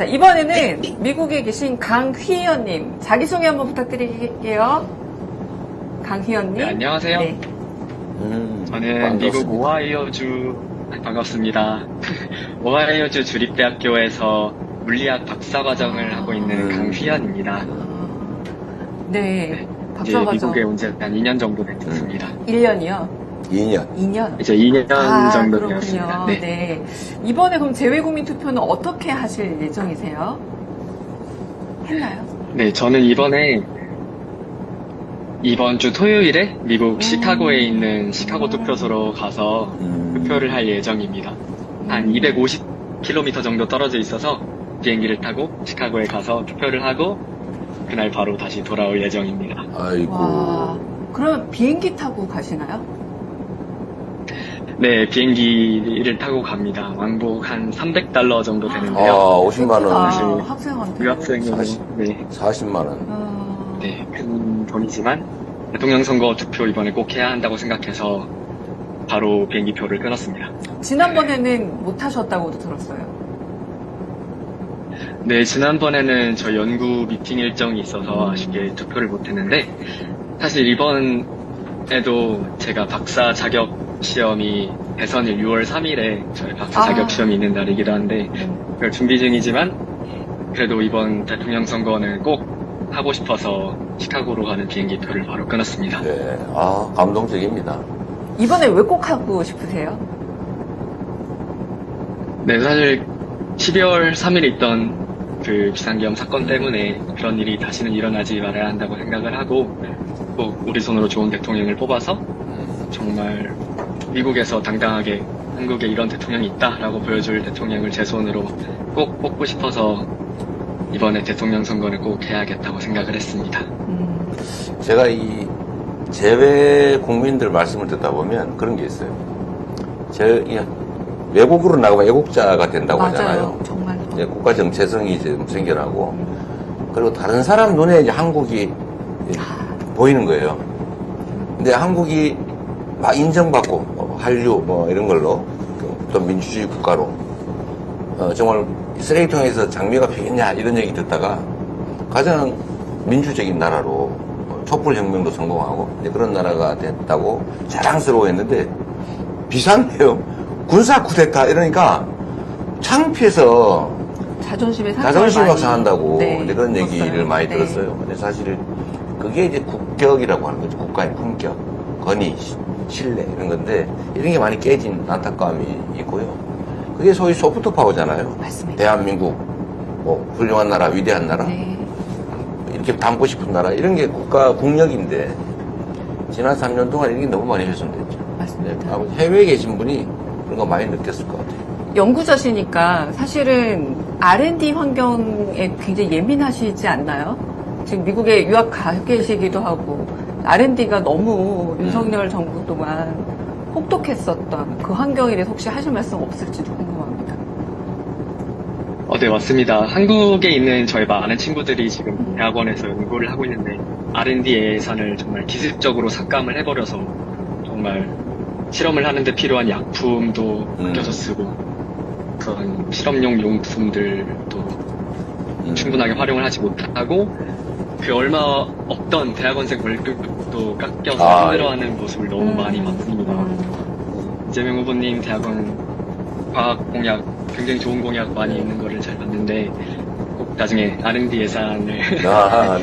자, 이번에는 미국에 계신 강휘연님 자기소개 한번 부탁드릴게요. 강휘연님. 네, 안녕하세요. 네. 저는 미국 오하이오주 반갑습니다. 오하이오주 주립대학교에서 물리학 박사과정을 하고 있는 강휘연입니다. 네. 이제 박사과정. 미국에 온 지 한 2년 정도 됐습니다. 1년이요? 2년. 이제 2년 정도 그렇군요. 되었습니다. 네. 네. 이번에 그럼 재외국민 투표는 어떻게 하실 예정이세요? 했나요? 네, 저는 이번 주 토요일에 미국 시카고에 있는 시카고 투표소로 가서 투표를 할 예정입니다. 한 250km 정도 떨어져 있어서 비행기를 타고 시카고에 가서 투표를 하고 그날 바로 다시 돌아올 예정입니다. 아이고. 와, 그러면 비행기 타고 가시나요? 네, 비행기를 타고 갑니다. 왕복 한 $300 정도 아, 되는데요. 50만원. 사실 학생한테. 유학생으로 40. 네, 40만원. 네, 큰 돈이지만 대통령 선거 투표 이번에 꼭 해야 한다고 생각해서 바로 비행기표를 끊었습니다. 지난번에는 못 하셨다고도 들었어요. 네, 지난번에는 저희 연구 미팅 일정이 있어서 아쉽게 투표를 못했는데 사실 이번에도 제가 박사 자격 시험이 대선일 6월 3일에 저희 박사 자격 시험이 있는 날이기도 한데 그걸 준비 중이지만 그래도 이번 대통령 선거는 꼭 하고 싶어서 시카고로 가는 비행기표를 바로 끊었습니다. 네. 아, 감동적입니다. 이번에 왜 꼭 하고 싶으세요? 네, 사실 12월 3일에 있던 그 비상계엄 사건 때문에 그런 일이 다시는 일어나지 말아야 한다고 생각을 하고 꼭 우리 손으로 좋은 대통령을 뽑아서 정말 미국에서 당당하게 한국에 이런 대통령이 있다라고 보여줄 대통령을 제 손으로 꼭 뽑고 싶어서 이번에 대통령 선거는 꼭 해야겠다고 생각을 했습니다. 제가 이 제외 국민들 말씀을 듣다 보면 그런 게 있어요. 외국으로 나가면 애국자가 된다고 맞아요. 하잖아요. 정말. 이제 국가 정체성이 좀 생겨나고, 그리고 다른 사람 눈에 이제 한국이 보이는 거예요. 근데 한국이 막 인정받고, 한류 뭐 이런 걸로, 또 민주주의 국가로, 정말 쓰레기통에서 장미가 피겠냐 이런 얘기 듣다가 가장 민주적인 나라로 촛불혁명도 성공하고 그런 나라가 됐다고 자랑스러워했는데 비상계엄, 군사 쿠데타 이러니까 창피해서 자존심이 막 상한다고 그런 들었어요. 얘기를 많이 네. 들었어요. 근데 사실 그게 이제 국격이라고 하는 거죠. 국가의 품격, 권위, 신뢰 이런 건데 이런 게 많이 깨진 안타까움이 있고요. 그게 소위 소프트 파워잖아요. 맞습니다. 대한민국, 뭐 훌륭한 나라, 위대한 나라, 네. 이렇게 담고 싶은 나라 이런 게 국력인데 지난 3년 동안 이런 게 너무 많이 훼손됐죠. 맞습니다. 네, 해외에 계신 분이 그런 거 많이 느꼈을 것 같아요. 연구자시니까 사실은 R&D 환경에 굉장히 예민하시지 않나요? 지금 미국에 유학 가 계시기도 하고 R&D가 너무 윤석열 정부 동안 혹독했었던 그 환경에 대해서 혹시 하실 말씀 없을지도 궁금합니다. 네, 맞습니다. 한국에 있는 저희 많은 친구들이 지금 대학원에서 연구를 하고 있는데 R&D 예산을 정말 기습적으로 삭감을 해버려서 정말 실험을 하는데 필요한 약품도 아껴서 쓰고 그런 실험용 용품들도 충분하게 활용을 하지 못하고 그 얼마 없던 대학원생 월급도 깎여서 힘들어하는 모습을 너무 많이 봤습니다. 이재명 후보님 대학원 과학 공약 굉장히 좋은 공약 많이 있는 거를 잘 봤는데 꼭 나중에 R&D 예산을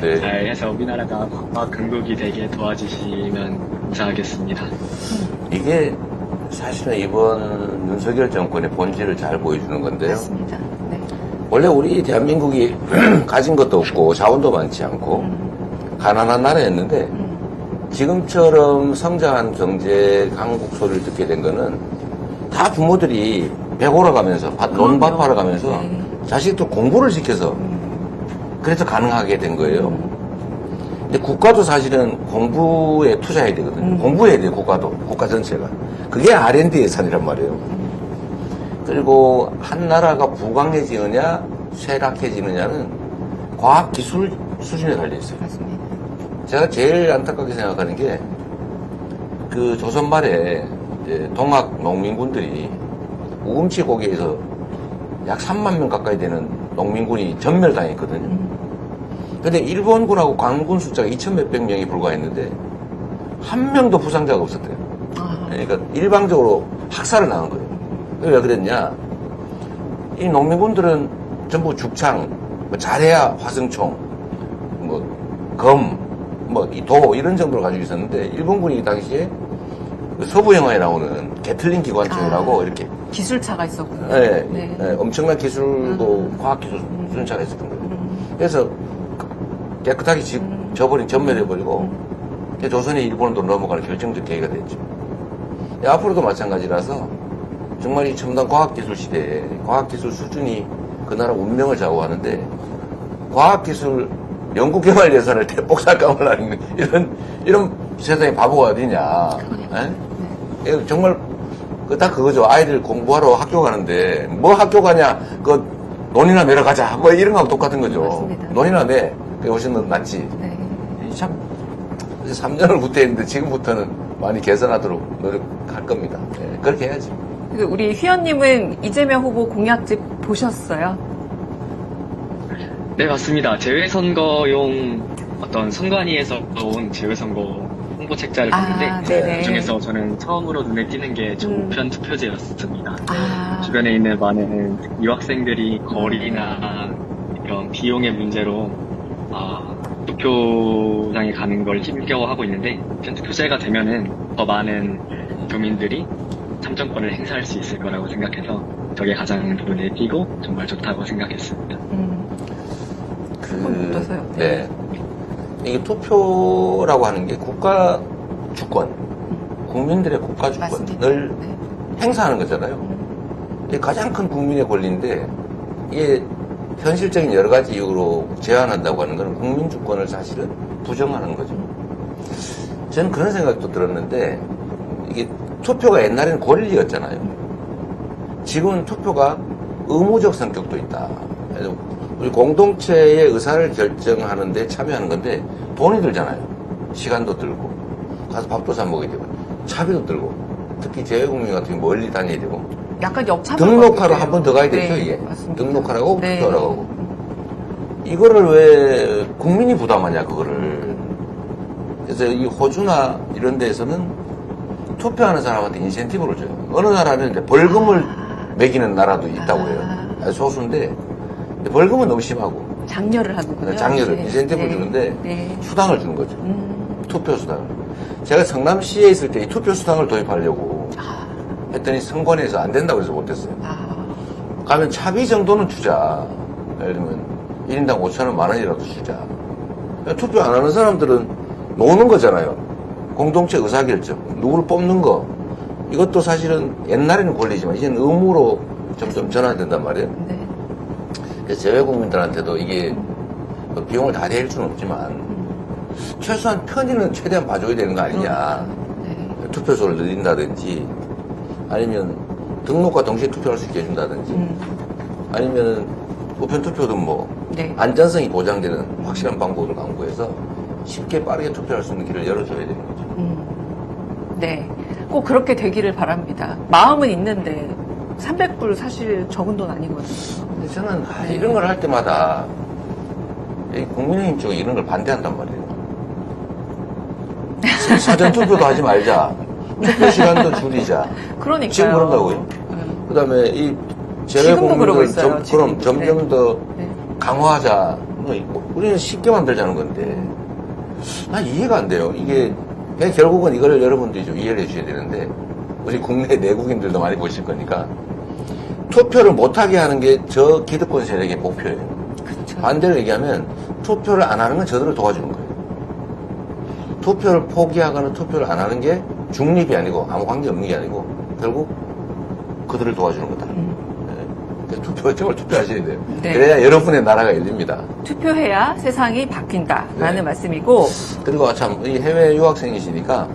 네. 잘 해서 우리나라가 과학 강국이 되게 도와주시면 감사하겠습니다. 이게 사실은 이번 윤석열 정권의 본질을 잘 보여주는 건데요. 맞습니다. 네. 원래 우리 대한민국이 가진 것도 없고 자원도 많지 않고 가난한 나라였는데 지금처럼 성장한 경제 강국 소리를 듣게 된 거는 다 부모들이 배고러 가면서 논밭 팔아 가면서 자식들 공부를 시켜서 그래서 가능하게 된 거예요. 근데 국가도 사실은 공부에 투자해야 되거든요. 공부해야 돼요, 국가도. 국가 전체가. 그게 R&D 예산이란 말이에요. 그리고 한 나라가 부강해지느냐, 쇠락해지느냐는 과학기술 수준에 달려있어요. 맞습니다. 제가 제일 안타깝게 생각하는 게, 그 조선 말에 동학 농민군들이 우금치 고개에서 약 3만 명 가까이 되는 농민군이 전멸당했거든요. 근데 일본군하고 관군 숫자가 2천 몇백 명이 불과했는데 한 명도 부상자가 없었대요. 그러니까 일방적으로 학살을 당한 거예요. 왜 그랬냐? 이 농민군들은 전부 죽창, 뭐 자레야 화승총, 이 도 이런 정도로 가지고 있었는데 일본군이 이 당시에 그 서부 영화에 나오는 게틀링 기관총이라고 이렇게 기술차가 있었군요. 네, 엄청난 기술도 과학기술 수준차가 있었던 거예요. 그래서 깨끗하게 전멸해버리고 조선이 일본으로 넘어가는 결정적 계기가 됐죠. 앞으로도 마찬가지라서 정말 이 첨단 과학기술 시대에 과학기술 수준이 그 나라 운명을 좌우하는데 과학기술 연구개발 예산을 대폭 삭감을 하는 이런 세상에 바보가 어디냐. 네? 정말 딱 그거죠. 아이들 공부하러 학교 가는데 뭐 학교 가냐 그 논이나 매러 가자 뭐 이런 거하고 똑같은 거죠. 맞습니다. 논이나 매 그게 훨씬 더 낫지. 네. 참 3년을 후퇴했는데 지금부터는 많이 개선하도록 노력할 겁니다. 네, 그렇게 해야지. 우리 휘연님은 이재명 후보 공약집 보셨어요? 네, 맞습니다. 재외선거용 어떤 선관위에서 온 재외선거 홍보 책자를 봤는데 네네. 그중에서 저는 처음으로 눈에 띄는 게 우편 투표제였습니다. 주변에 있는 많은 유학생들이 거리나 이런 비용의 문제로 투표장에 가는 걸 힘겨워하고 있는데 우편 투표제가 되면은 더 많은 교민들이 참정권을 행사할 수 있을 거라고 생각해서 저게 가장 눈에 띄고 정말 좋다고 생각했습니다. 어떠세요? 네. 이게 투표라고 하는 게 국가 주권, 국민들의 국가 주권을 행사하는 거잖아요. 이게 가장 큰 국민의 권리인데 이게 현실적인 여러 가지 이유로 제한한다고 하는 것은 국민 주권을 사실은 부정하는 거죠. 저는 그런 생각도 들었는데 이게 투표가 옛날에는 권리였잖아요. 지금은 투표가 의무적 성격도 있다. 우리 공동체의 의사를 결정하는데 참여하는 건데 돈이 들잖아요. 시간도 들고 가서 밥도 사 먹어야 되고 차비도 들고 특히 재외국민 같은 경우 멀리 다녀야 되고 약간 역차 등록하러 한 번 더 가야 되죠. 이게 등록하라고 투표하러 가고 이거를 왜 국민이 부담하냐 그거를. 그래서 이 호주나 이런 데에서는 투표하는 사람한테 인센티브를 줘요. 어느 나라는 이제 벌금을 매기는 나라도 있다고 해요. 아주 소수인데 벌금은 너무 심하고 장려를 하는군요. 장려를 인센티브를 주는데 수당을 주는 거죠. 투표 수당을. 제가 성남시에 있을 때 이 투표 수당을 도입하려고 했더니 선관위에서 안 된다고 해서 못했어요. 가면 차비 정도는 주자. 예를 들면 1인당 5,000원, 10,000원이라도 주자. 투표 안 하는 사람들은 노는 거잖아요. 공동체 의사결정, 누구를 뽑는 거. 이것도 사실은 옛날에는 권리지만 이제는 의무로 점점 전환된단 말이에요. 그래서 재외국민들한테도 이게 비용을 다 대일 수는 없지만 최소한 편의는 최대한 봐줘야 되는 거 아니냐. 투표소를 늘린다든지 아니면 등록과 동시에 투표할 수 있게 해준다든지 아니면 우편 투표도 안전성이 보장되는 확실한 방법을 강구해서 쉽게 빠르게 투표할 수 있는 길을 열어줘야 되는 거죠. 네, 꼭 그렇게 되기를 바랍니다. 마음은 있는데 300불 사실 적은 돈 아니거든요. 근데 저는 이런 걸 할 때마다 국민의힘 쪽에 이런 걸 반대한단 말이에요. 사전 투표도 하지 말자. 투표 시간도 줄이자. 그러니까요. 지금 그런다고요. 그 다음에 이 재외국민들 그럼 점점 더 강화하자. 우리는 쉽게 만들자는 건데. 난 이해가 안 돼요. 이게 결국은 이걸 여러분들이 좀 이해를 해주셔야 되는데 우리 국내 내국인들도 많이 보실 거니까 투표를 못하게 하는 게 저 기득권 세력의 목표예요. 그렇죠. 반대로 얘기하면 투표를 안 하는 건 저들을 도와주는 거예요. 투표를 포기하거나 투표를 안 하는 게 중립이 아니고 아무 관계 없는 게 아니고 결국 그들을 도와주는 거다. 정말 투표하셔야 돼요. 그래야 여러분의 나라가 열립니다. 투표해야 세상이 바뀐다라는 말씀이고. 그리고 참 이 해외 유학생이시니까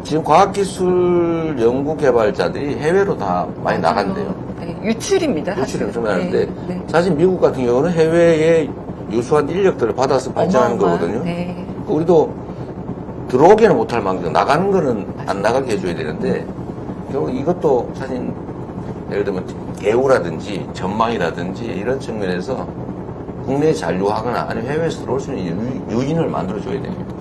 지금 과학기술 연구개발자들이 해외로 다 많이 나간대요. 유출입니다. 유출이 엄청 나는데 사실 미국 같은 경우는 해외에 유수한 인력들을 받아서 발전하는 거거든요. 우리도 들어오기는 못할 망정 나가는 거는 안 나가게 해줘야 되는데 결국 이것도 사실 예를 들면 대우라든지 전망이라든지 이런 측면에서 국내에 잔류하거나 아니면 해외에서 들어올 수 있는 유인을 만들어줘야 됩니다.